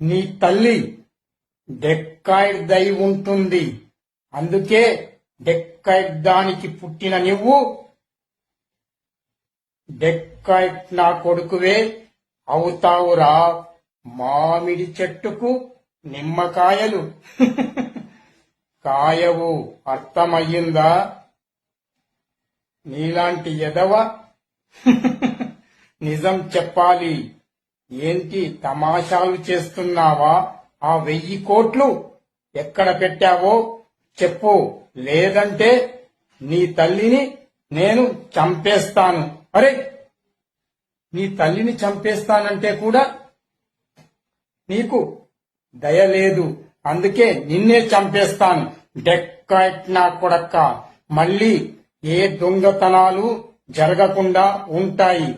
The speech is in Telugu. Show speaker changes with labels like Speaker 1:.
Speaker 1: నీ తల్లి డెక్కాయిడ్ దై ఉంటుంది. అందుకే డెక్కాయిడ్ దానికి పుట్టిన నువ్వు డెక్కాయిడ్ నా కొడుకువే అవుతావురా. మామిడి చెట్టుకు నిమ్మకాయలు కాయవు. అర్థమయ్యిందా? నీలాంటి ఎదవ నిజం చెప్పాలి. ఏంటి తమాషాలు చేస్తున్నావా? ఆ 1000 కోట్లు ఎక్కడ పెట్టావో చెప్పు, లేదంటే నీ తల్లిని నేను చంపేస్తాను. అరే, నీ తల్లిని చంపేస్తానంటే కూడా నీకు దయ లేదు. అందుకే నిన్నే చంపేస్తాను. డెక్కాయిట్ నా కొడక్క. మళ్ళీ ఏ దొంగతనాలు జరగకుండా ఉంటాయి.